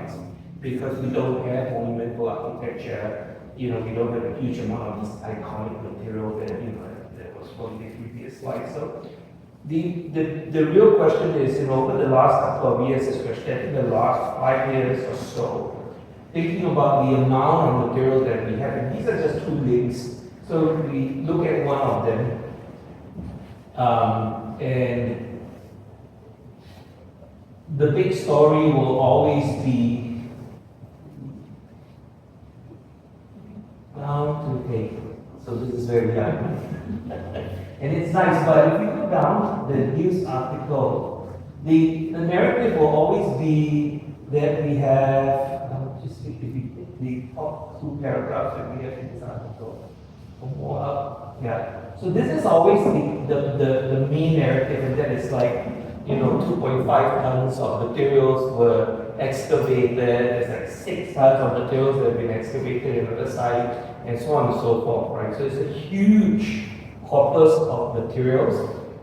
digitized because we don't have monumental architecture. We don't have a huge amount of this iconic material that was from the previous slide. So the real question is, over the last couple of years, especially in the last 5 years or so, thinking about the amount of material that we have, and these are just two links. So if we look at one of them, and the big story will always be down to paper. So this is very young. And it's nice, but if you go down the news article, the narrative will always be that we have, just the top two paragraphs that we have in this article. More up, yeah. So this is always the main narrative, and that is like, 2.5 tons of materials were excavated, there's like 6 tons of materials that have been excavated in another site, and so on and so forth, right? So it's a huge corpus of materials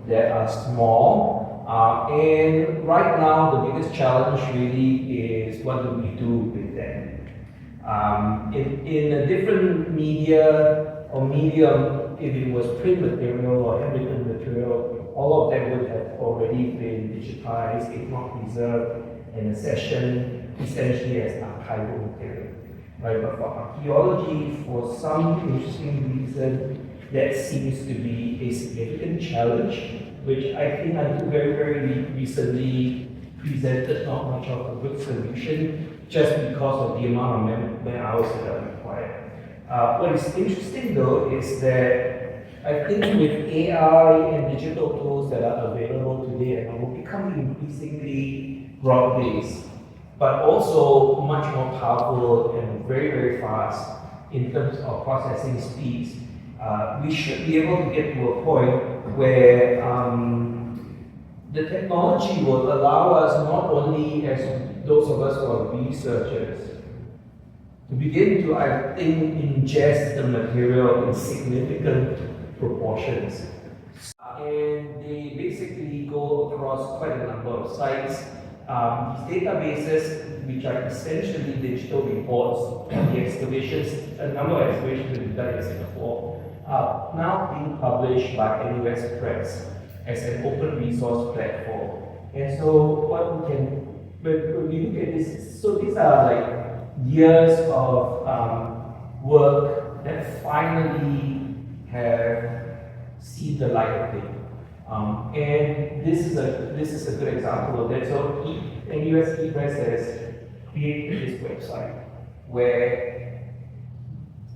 that are small, and right now the biggest challenge really is what do we do with them? In a different media or medium, if it was print material or handwritten material, all of them would have already been digitized, if not preserved, in a session essentially as archival material. Right? But for archaeology, for some interesting reason, that seems to be a significant challenge, which I think until very, very recently presented not much of a good solution, just because of the amount of man hours that are required. What is interesting though is that I think with AI and digital tools that are available today, and will become increasingly broad-based, but also much more powerful and very, very fast in terms of processing speeds, we should be able to get to a point where the technology will allow us, not only as those of us who are researchers, to begin to, I think, ingest the material in significant proportions. And they basically go across quite a number of sites. These databases, which are essentially digital reports on the excavations, a number of excavations that we've done in Singapore, are now being published by NUS Press as an open resource platform. And so what we can, when we look at this, so these are like years of work that finally have seen the light of day. And this is a good example of that. So NUS ePress has created this website where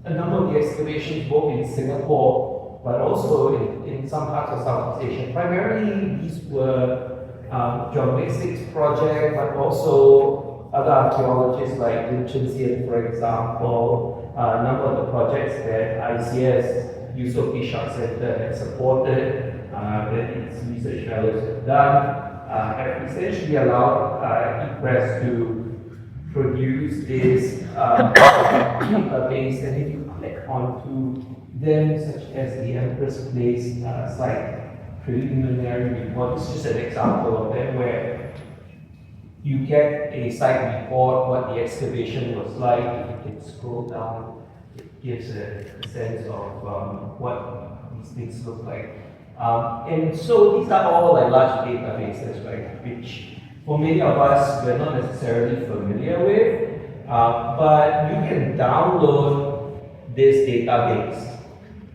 a number of the excavations, both in Singapore but also in some parts of Southeast Asia, primarily these were geomatics projects, but also other archaeologists like Lin Chen, for example, a number of the projects that ICS, Yusof Ishak Center, had supported, that its research fellows have done, have essentially allowed ePress to produce this database. And if you click onto them, such as the Empress Place site preliminary report, this is just an example of them where you get a site report, what the excavation was like. If you can scroll down, it gives a sense of what these things look like. And so these are all like large databases, right, which for many of us we're not necessarily familiar with, but you can download this database.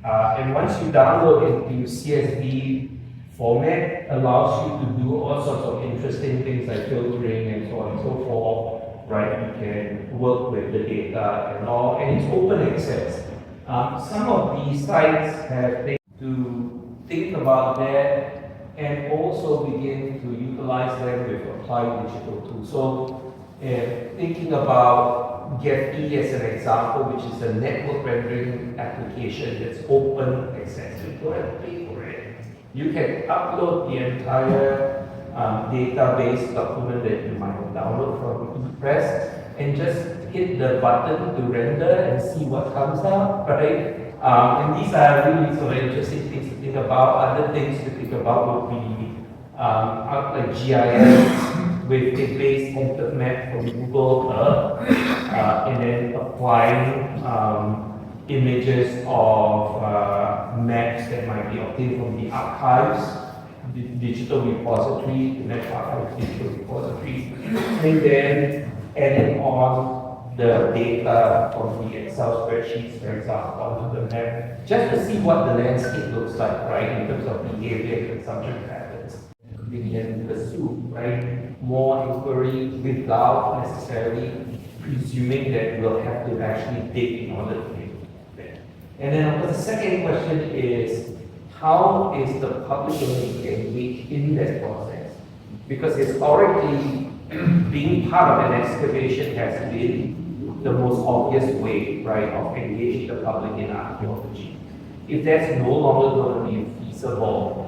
And once you download it into CSV format, allows you to do all sorts of interesting things like filtering and so on and so forth, right? You can work with the data and all, and it's open access. Some of these sites have things to think about that and also begin to utilize them with applied digital tools. So thinking about GEFI as an example, which is a network rendering application that's open access. You don't have to pay for it. You can upload the entire database document that you might have downloaded from ePress and just hit the button to render and see what comes out, right? And these are really sort of interesting things to think about. Other things to think about would be like GIS with a base template map from Google Earth, and then applying images of maps that might be obtained from the archives, the digital repository, the National Archives digital repository, and then adding on the data from the Excel spreadsheets, for example, onto the map, just to see what the landscape looks like, right, in terms of behavior, consumption patterns. We can pursue, right, more inquiry without necessarily presuming that we'll have to actually dig in order to make it. And then, of course, the second question is, how is the public going to engage in that process? Because historically, being part of an excavation has been the most obvious way, right, of engaging the public in archaeology. If that's no longer going to be feasible,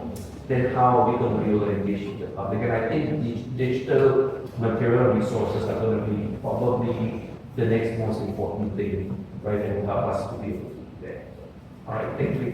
then how are we going to be able to engage with the public? And I think digital material resources are going to be probably the next most important thing, right, that will help us to be able to do that. All right, thank you.